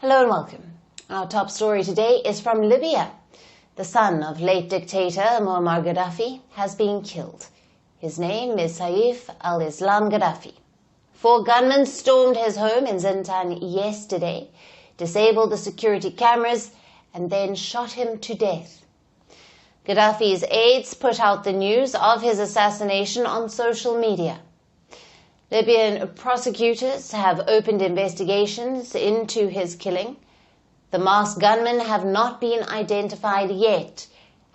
Hello and welcome. Our top story today is from Libya. The son of late dictator Muammar Gaddafi has been killed. His name is Saif al-Islam Gaddafi. 4 gunmen stormed his home in Zintan yesterday, disabled the security cameras, and then shot him to death. Gaddafi's aides put out the news of his assassination on social media. Libyan prosecutors have opened investigations into his killing. The masked gunmen have not been identified yet,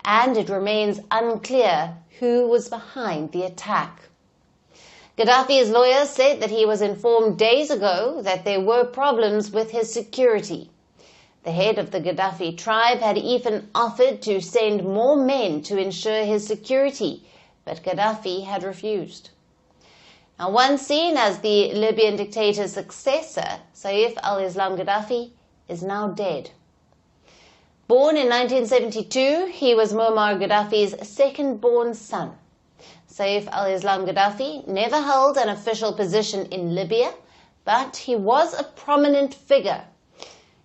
and it remains unclear who was behind the attack. Gaddafi's lawyer said that he was informed days ago that there were problems with his security. The head of the Gaddafi tribe had even offered to send more men to ensure his security, but Gaddafi had refused. Now, once seen as the Libyan dictator's successor, Saif al-Islam Gaddafi is now dead. Born in 1972, he was Muammar Gaddafi's second-born son. Saif al-Islam Gaddafi never held an official position in Libya, but he was a prominent figure.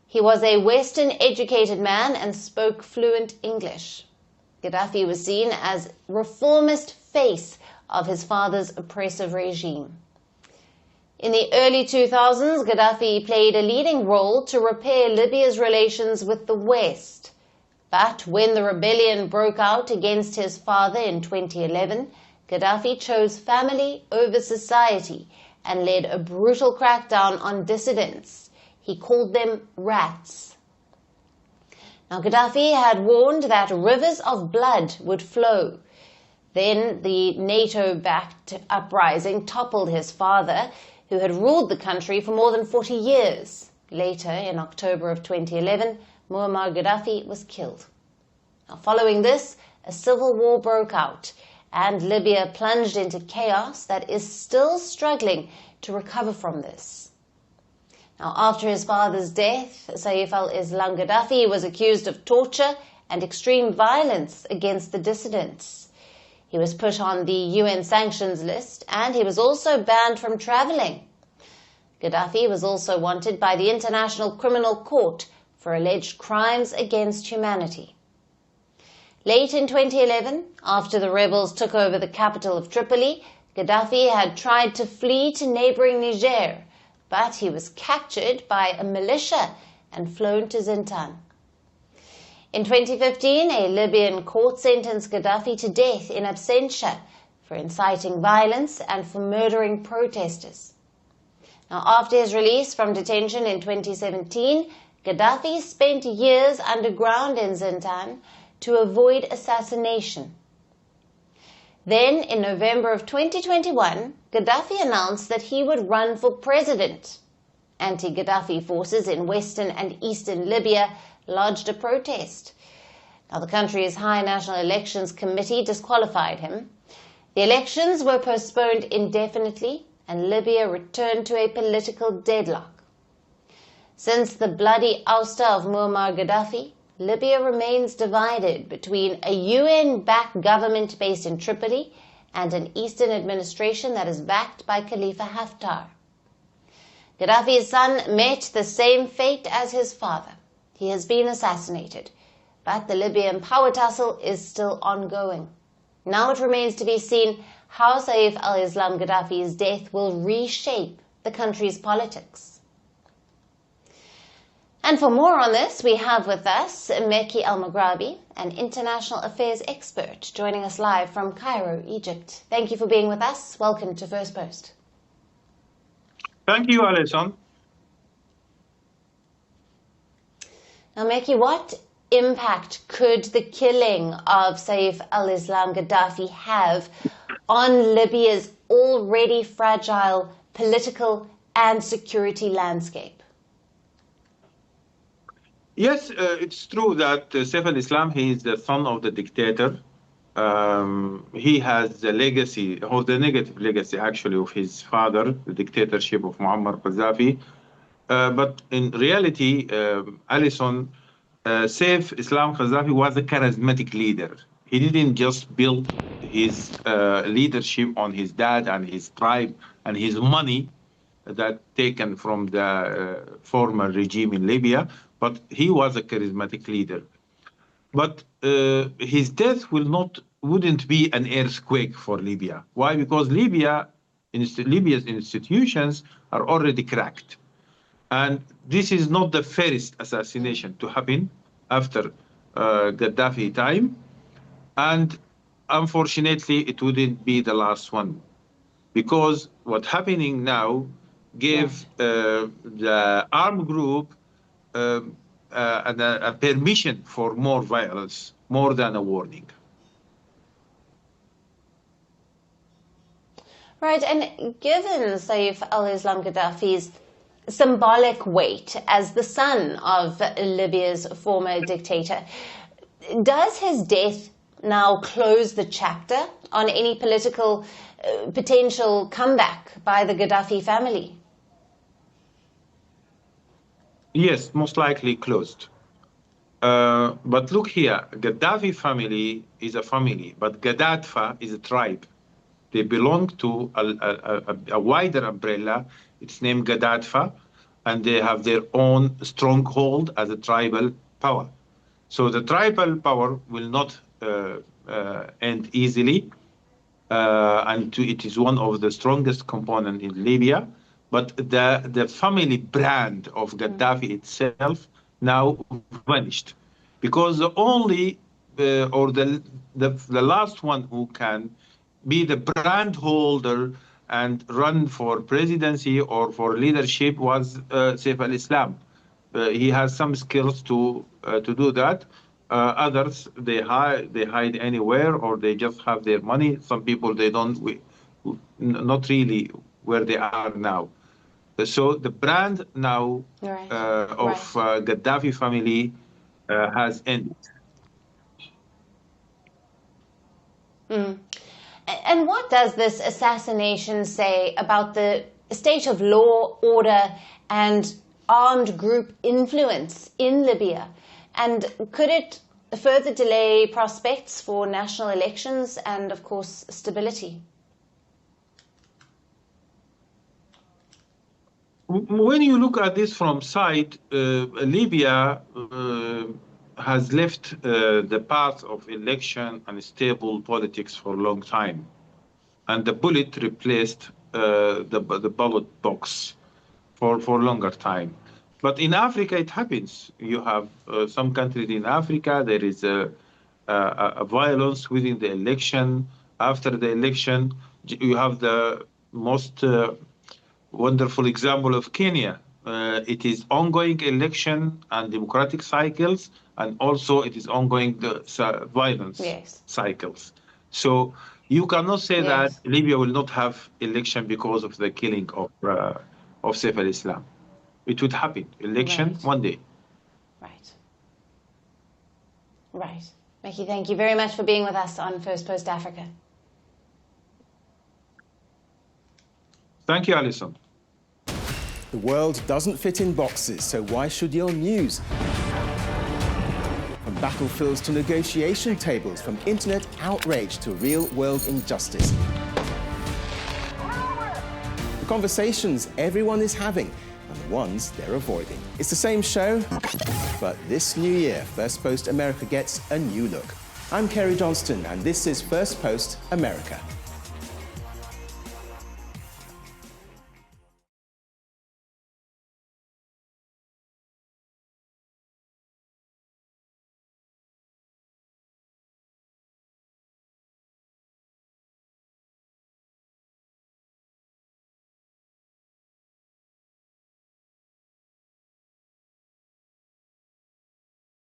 He was a Western-educated man and spoke fluent English. Gaddafi was seen as reformist face of his father's oppressive regime. In the early 2000s, Gaddafi played a leading role to repair Libya's relations with the West. But when the rebellion broke out against his father in 2011, Gaddafi chose family over society and led a brutal crackdown on dissidents. He called them rats. Now, Gaddafi had warned that rivers of blood would flow. Then the NATO-backed uprising toppled his father, who had ruled the country for more than 40 years. Later, in October of 2011, Muammar Gaddafi was killed. Now, following this, a civil war broke out, and Libya plunged into chaos that is still struggling to recover from this. Now, after his father's death, Saif al-Islam Gaddafi was accused of torture and extreme violence against the dissidents. He was put on the UN sanctions list, and he was also banned from traveling. Gaddafi was also wanted by the International Criminal Court for alleged crimes against humanity. Late in 2011, after the rebels took over the capital of Tripoli, Gaddafi had tried to flee to neighboring Niger, but he was captured by a militia and flown to Zintan. In 2015, a Libyan court sentenced Gaddafi to death in absentia for inciting violence and for murdering protesters. Now, after his release from detention in 2017, Gaddafi spent years underground in Zintan to avoid assassination. Then, in November of 2021, Gaddafi announced that he would run for president. Anti-Gaddafi forces in western and eastern Libya lodged a protest. Now, the country's High National Elections Committee disqualified him. The elections were postponed indefinitely, and Libya returned to a political deadlock. Since the bloody ouster of Muammar Gaddafi, Libya remains divided between a UN-backed government based in Tripoli and an eastern administration that is backed by Khalifa Haftar. Gaddafi's son met the same fate as his father. He has been assassinated, but the Libyan power tussle is still ongoing. Now it remains to be seen how Saif al-Islam Gaddafi's death will reshape the country's politics. And for more on this, we have with us Meki Al-Maghrabi, an international affairs expert, joining us live from Cairo, Egypt. Thank you for being with us. Welcome to Firstpost. Thank you, Alison. Now, Meki, what impact could the killing of Saif al-Islam Gaddafi have on Libya's already fragile political and security landscape? Yes, it's true that Saif al-Islam, he is the son of the dictator. He has the legacy, or the negative legacy actually, of his father, the dictatorship of Muammar Gaddafi. But in reality, Alison, Saif Islam Gaddafi was a charismatic leader. He didn't just build his leadership on his dad and his tribe and his money. that taken from the former regime in Libya, but he was a charismatic leader. But his death wouldn't be an earthquake for Libya. Why? Because Libya's institutions are already cracked. And this is not the first assassination to happen after Gaddafi time. And unfortunately, it wouldn't be the last one. Because what's happening now gave the armed group a permission for more violence, more than a warning. Right, and given Saif al-Islam Gaddafi's symbolic weight as the son of Libya's former dictator, does his death now close the chapter on any political potential comeback by the Gaddafi family? Yes, most likely closed. But look here, Gaddafi family is a family, but Gaddafi is a tribe. They belong to a wider umbrella. It's named Gaddafi, and they have their own stronghold as a tribal power. So the tribal power will not end easily, and it is one of the strongest components in Libya. But the family brand of Gaddafi itself now vanished, because the only or the last one who can be the brand holder and run for presidency or for leadership was Saif al-Islam. He has some skills to do that. Others, they hide anywhere, or they just have their money. Some people, they don't, not really where they are now. So the brand now of Gaddafi family has ended. And what does this assassination say about the state of law, order, and armed group influence in Libya? And could it further delay prospects for national elections and, of course, stability? When you look at this from side, Libya has left the path of election and stable politics for a long time. And the bullet replaced the ballot box for a longer time. But in Africa, it happens. You have some countries in Africa, there is a violence within the election. After the election, you have the most wonderful example of Kenya. It is ongoing election and democratic cycles, and also it is ongoing violence cycles. So you cannot say that Libya will not have election because of the killing of Saif al-Islam. It would happen, election one day. Right. Mickey, thank you very much for being with us on First Post Africa. Thank you, Alison. The world doesn't fit in boxes, so why should your news? From battlefields to negotiation tables, from internet outrage to real-world injustice. The conversations everyone is having and the ones they're avoiding. It's the same show, but this new year, First Post America gets a new look. I'm Kerry Johnston, and this is First Post America.